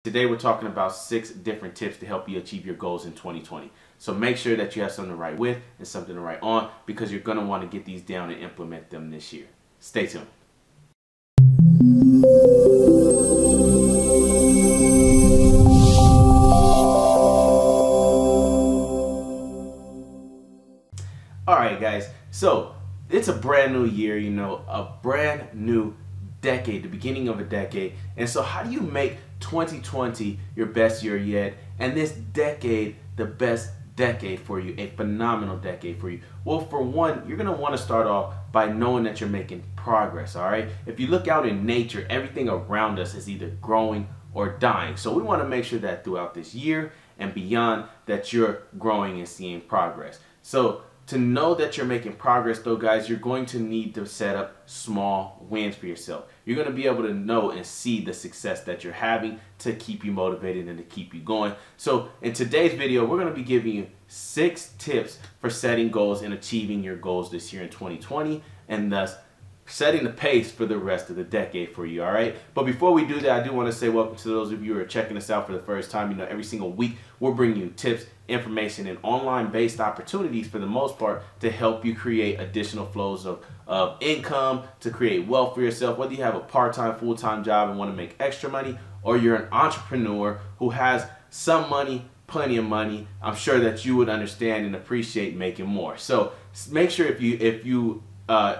Today we're talking about 6 different tips to help you achieve your goals in 2020. So make sure that you have something to write with and something to write on, because you're going to want to get these down and implement them this year. Stay tuned. Alright guys, so it's a brand new year, a brand new decade, the beginning of a decade. And so how do you make 2020 your best year yet, and this decade the best decade for you, a phenomenal decade for you? Well, for one, you're going to want to start off by knowing that you're making progress. All right, if you look out in nature, everything around us is either growing or dying. So we want to make sure that throughout this year and beyond that you're growing and seeing progress. So to know that you're making progress though, guys, you're going to need to set up small wins for yourself. You're going to be able to know and see the success that you're having to keep you motivated and to keep you going. So in today's video, we're going to be giving you 6 tips for setting goals and achieving your goals this year in 2020, and thus setting the pace for the rest of the decade for you. All right, but before we do that, I do want to say welcome to those of you who are checking us out for the first time. Every single week we're bringing you tips, information, and online based opportunities for the most part to help you create additional flows of income, to create wealth for yourself, whether you have a part-time, full-time job and want to make extra money, or you're an entrepreneur who has some money, plenty of money. I'm sure that you would understand and appreciate making more. So make sure if you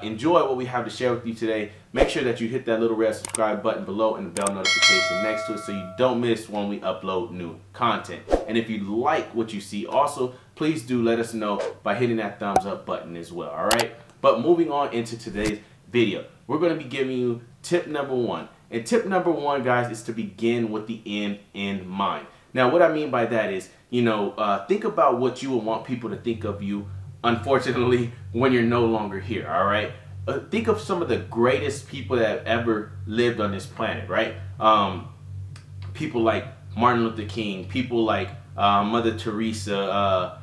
enjoy what we have to share with you today, make sure that you hit that little red subscribe button below and the bell notification next to it so you don't miss when we upload new content. And if you like what you see, also please do let us know by hitting that thumbs up button as well. All right, but moving on into today's video, we're going to be giving you tip number 1. And tip number 1, guys, is to begin with the end in mind. Now what I mean by that is, think about what you would want people to think of you, unfortunately, when you're no longer here. All right, think of some of the greatest people that have ever lived on this planet, right? People like Martin Luther King, people like Mother Teresa,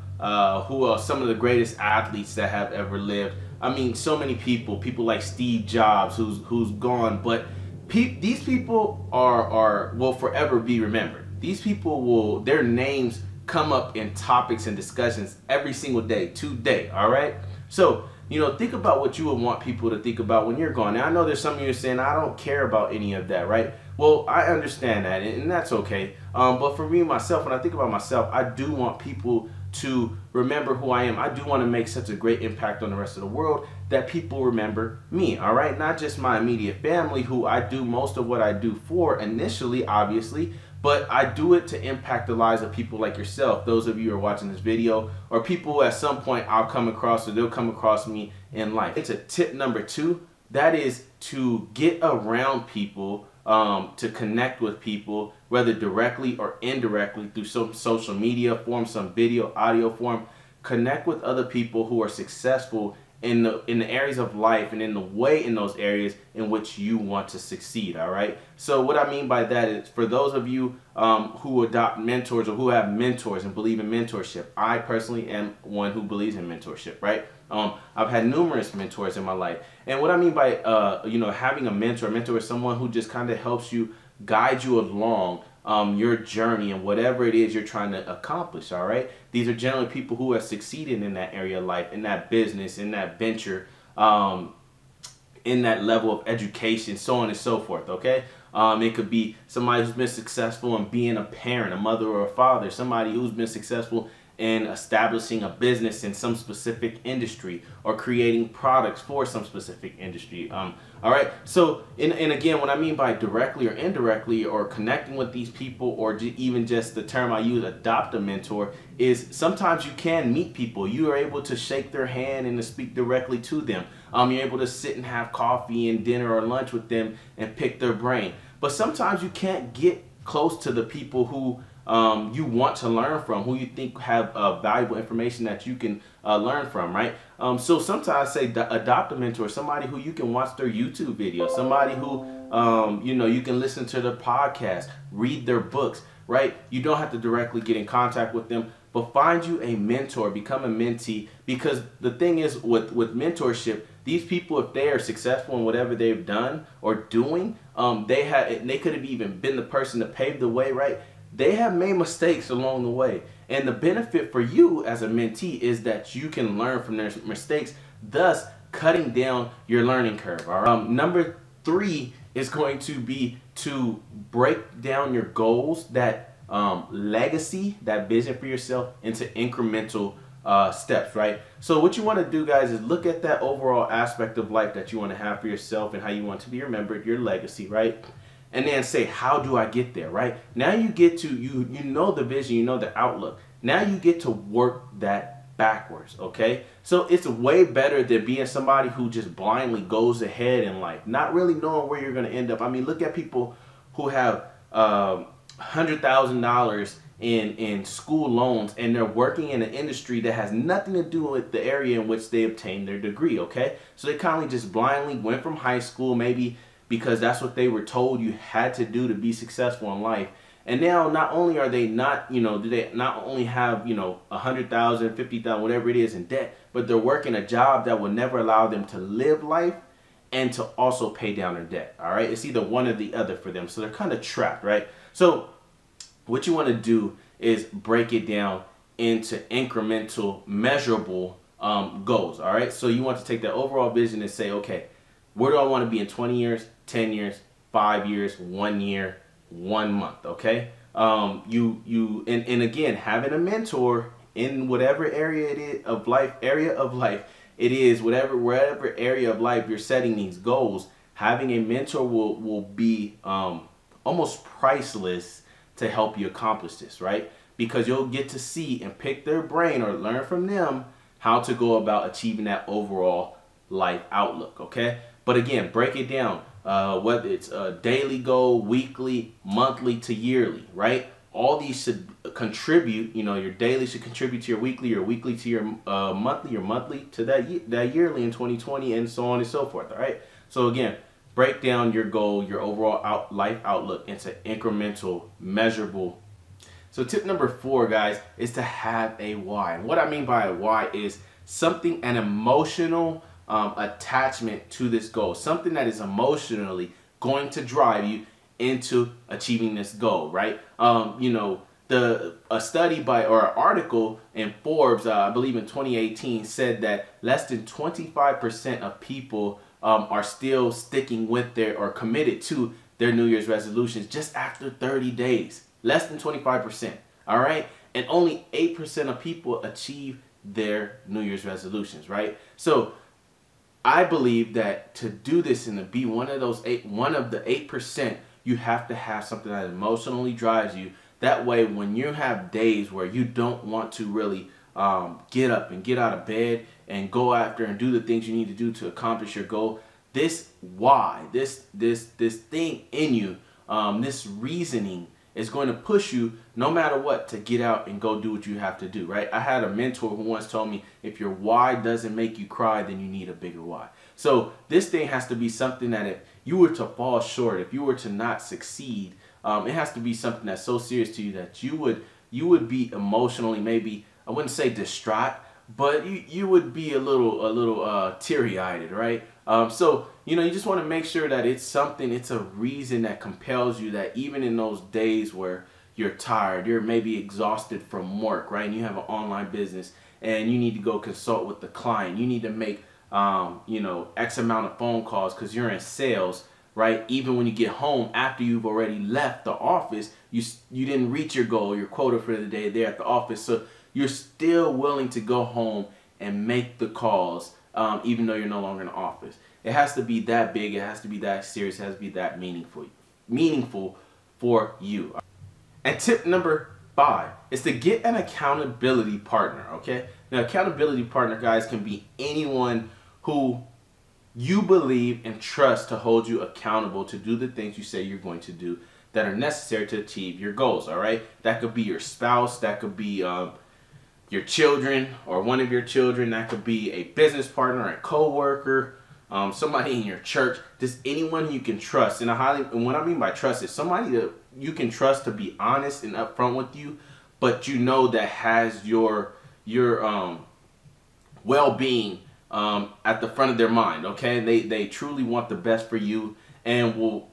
who else? Some of the greatest athletes that have ever lived. I mean, so many people like Steve Jobs, who's gone, but these people will forever be remembered. These people their names come up in topics and discussions every single day, today. All right, so think about what you would want people to think about when you're gone. Now I know there's some of you saying, I don't care about any of that, right? Well, I understand that, and that's okay. But for me, myself, when I think about myself, I do want people to remember who I am. I do want to make such a great impact on the rest of the world that people remember me. All right, not just my immediate family, who I do most of what I do for initially, obviously, but I do it to impact the lives of people like yourself, those of you who are watching this video, or people who at some point I'll come across, or they'll come across me in life. It's a tip number 2. That is to get around people, to connect with people, whether directly or indirectly through some social media form, some video, audio form. Connect with other people who are successful in the areas of life and in the way in those areas in which you want to succeed. All right, so what I mean by that is, for those of you who adopt mentors or who have mentors and believe in mentorship, I personally am one who believes in mentorship, right? I've had numerous mentors in my life, and what I mean by having a mentor is someone who just kind of helps you, guide you along your journey and whatever it is you're trying to accomplish. All right, these are generally people who have succeeded in that area of life, in that business, in that venture, in that level of education, so on and so forth. Okay, it could be somebody who's been successful in being a parent, a mother or a father, somebody who's been successful in establishing a business in some specific industry, or creating products for some specific industry. All right, so and again, what I mean by directly or indirectly, or connecting with these people, or even just the term I use, adopt a mentor, is sometimes you can meet people. You are able to shake their hand and to speak directly to them. You're able to sit and have coffee and dinner or lunch with them and pick their brain. But sometimes you can't get close to the people who you want to learn from, who you think have valuable information that you can learn from, right? So sometimes I say adopt a mentor, somebody who you can watch their YouTube videos, somebody who You know, you can listen to their podcast, read their books, right? You don't have to directly get in contact with them, but find you a mentor, become a mentee, because the thing is with mentorship, these people, if they are successful in whatever they've done or doing, they could have even been the person to pave the way, right? They have made mistakes along the way. And the benefit for you as a mentee is that you can learn from their mistakes, thus cutting down your learning curve. All right. Number 3 is going to be to break down your goals, that legacy, that vision for yourself, into incremental steps, right? So what you want to do, guys, is look at that overall aspect of life that you want to have for yourself and how you want to be remembered, your legacy, right? And then say, how do I get there, right? Now you get to, you know the vision, you know the outlook. Now you get to work that backwards, okay? So it's way better than being somebody who just blindly goes ahead in life, not really knowing where you're going to end up. I mean, look at people who have $100,000 in school loans, and they're working in an industry that has nothing to do with the area in which they obtained their degree, okay? So they kind of just blindly went from high school, maybe because that's what they were told you had to do to be successful in life. And now not only are they not, you know, do they not only have, you know, 100,000, 50,000, whatever it is in debt, but they're working a job that will never allow them to live life and to also pay down their debt, all right? It's either one or the other for them. So they're kind of trapped, right? So what you want to do is break it down into incremental, measurable goals, all right? So you want to take that overall vision and say, okay, where do I want to be in 20 years, 10 years, 5 years, 1 year, 1 month, okay? And again, having a mentor in whatever area it is of life, wherever area of life you're setting these goals, having a mentor will be almost priceless to help you accomplish this, right? Because you'll get to see and pick their brain or learn from them how to go about achieving that overall life outlook, okay? But again, break it down, whether it's a daily goal, weekly, monthly to yearly, right? All these should contribute, you know, your daily should contribute to your weekly to your monthly to that yearly in 2020, and so on and so forth, all right? So again, break down your goal, your overall life outlook into incremental, measurable. So tip number 4, guys, is to have a why. And what I mean by a why is something, an emotional attachment to this goal, something that is emotionally going to drive you into achieving this goal, right? You know, a study or an article in Forbes, I believe in 2018, said that less than 25% of people are still sticking with or committed to their New Year's resolutions just after 30 days. Less than 25%, all right? And only 8% of people achieve their New Year's resolutions, right? So I believe that to do this and to be one of the 8%, you have to have something that emotionally drives you. That way, when you have days where you don't want to really get up and get out of bed and go after and do the things you need to do to accomplish your goal, this why, this thing in you, this reasoning is going to push you no matter what to get out and go do what you have to do, right? I had a mentor who once told me, if your why doesn't make you cry, then you need a bigger why. So this thing has to be something that if you were to fall short, if you were to not succeed, it has to be something that's so serious to you that you would be emotionally, maybe, I wouldn't say distraught, but you would be a little teary-eyed, right? So, you know, you just want to make sure that it's something, it's a reason that compels you, that even in those days where you're tired, you're maybe exhausted from work, right? And you have an online business and you need to go consult with the client. You need to make, you know, X amount of phone calls because you're in sales, right? Even when you get home after you've already left the office, you didn't reach your goal, your quota for the day there at the office. So you're still willing to go home and make the calls, even though you're no longer in the office. It has to be that big. It has to be that serious. It has to be that meaningful for you. And tip number 5 is to get an accountability partner, okay? Now, accountability partner, guys, can be anyone who you believe and trust to hold you accountable to do the things you say you're going to do that are necessary to achieve your goals, all right? That could be your spouse. That could be your children or one of your children. That could be a business partner, a co-worker, somebody in your church, just anyone you can trust. And what I mean by trust is somebody that you can trust to be honest and upfront with you, but you know that has your well-being at the front of their mind. Okay, they truly want the best for you and will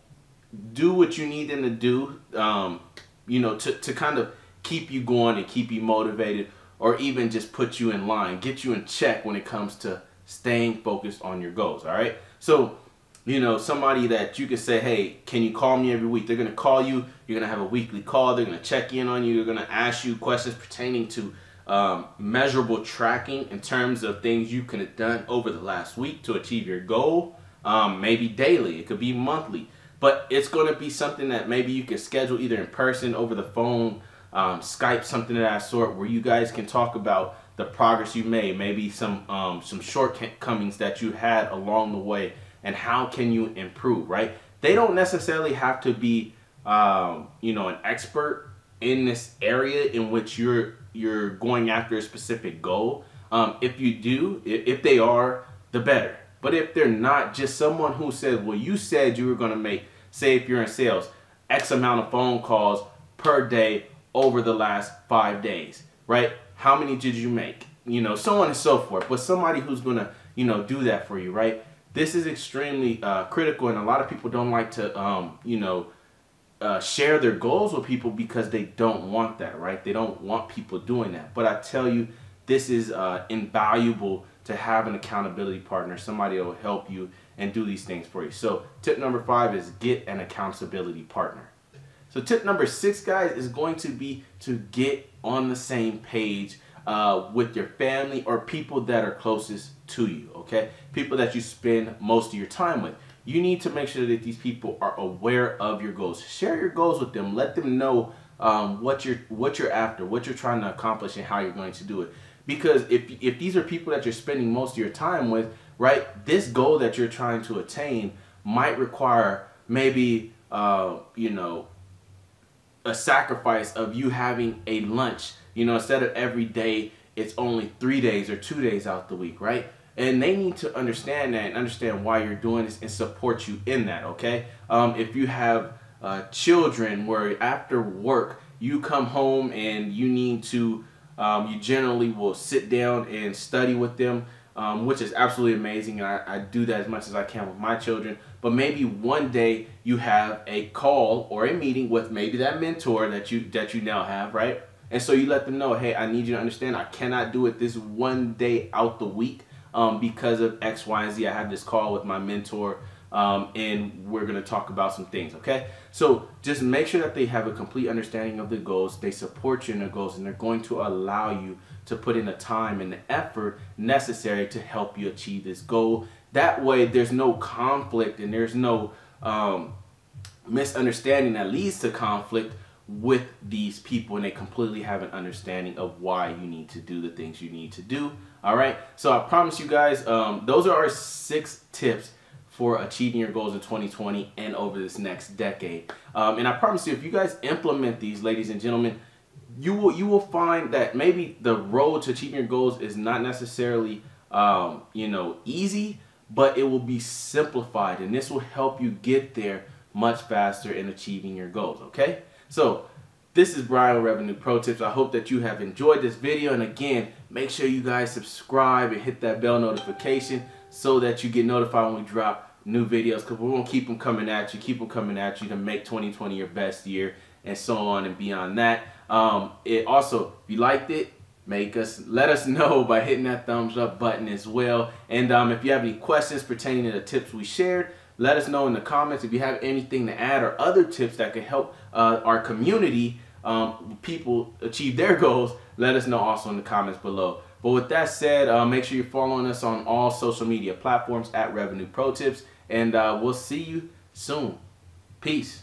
do what you need them to do, to kind of keep you going and keep you motivated, or even just put you in line, get you in check when it comes to staying focused on your goals. All right, so somebody that you can say, hey, can you call me every week? They're going to call you. You're going to have a weekly call. They're going to check in on you. They're going to ask you questions pertaining to measurable tracking in terms of things you could have done over the last week to achieve your goal. Maybe daily, it could be monthly, but it's going to be something that maybe you can schedule either in person, over the phone, Skype, something of that sort, where you guys can talk about the progress you made, maybe some shortcomings that you had along the way, and how can you improve, right? They don't necessarily have to be an expert in this area in which you're going after a specific goal. If you do, if they are, the better. But if they're not, just someone who says, well, you said you were going to make, say if you're in sales, X amount of phone calls per day over the last 5 days, right? How many did you make? So on and so forth. But somebody who's going to, do that for you, right? This is extremely critical, and a lot of people don't like to, share their goals with people because they don't want that, right? They don't want people doing that. But I tell you, this is invaluable to have an accountability partner, somebody that will help you and do these things for you. So tip number 5 is get an accountability partner. So tip number 6, guys, is going to be to get on the same page with your family or people that are closest to you, okay? People that you spend most of your time with. You need to make sure that these people are aware of your goals. Share your goals with them. Let them know what you're after, what you're trying to accomplish, and how you're going to do it. Because if these are people that you're spending most of your time with, right, this goal that you're trying to attain might require maybe a sacrifice of you having a lunch. Instead of every day, it's only 3 days or 2 days out the week, right? And they need to understand that and understand why you're doing this and support you in that, okay? If you have children where after work you come home and you need to, you generally will sit down and study with them, which is absolutely amazing. And I do that as much as I can with my children. But maybe one day you have a call or a meeting with maybe that mentor that you now have, right? And so you let them know, hey, I need you to understand I cannot do it this one day out the week. Because of X, Y, and Z. I have this call with my mentor, and we're going to talk about some things, okay? So just make sure that they have a complete understanding of the goals, they support you in the goals, and they're going to allow you to put in the time and the effort necessary to help you achieve this goal. That way, there's no conflict and there's no misunderstanding that leads to conflict with these people, and they completely have an understanding of why you need to do the things you need to do. All right, so I promise you guys, those are our 6 tips for achieving your goals in 2020 and over this next decade. And I promise you, if you guys implement these, ladies and gentlemen, you will find that maybe the road to achieving your goals is not necessarily easy, but it will be simplified, and this will help you get there much faster in achieving your goals. Okay, so this is Brian with Revenue Pro Tips. I hope that you have enjoyed this video. And again, make sure you guys subscribe and hit that bell notification so that you get notified when we drop new videos, because we're going to keep them coming at you, to make 2020 your best year and so on and beyond that. It also, if you liked it, let us know by hitting that thumbs up button as well. And if you have any questions pertaining to the tips we shared, let us know in the comments. If you have anything to add or other tips that could help our community, people achieve their goals, let us know also in the comments below. But with that said, make sure you're following us on all social media platforms at Revenue Pro Tips, and we'll see you soon. Peace.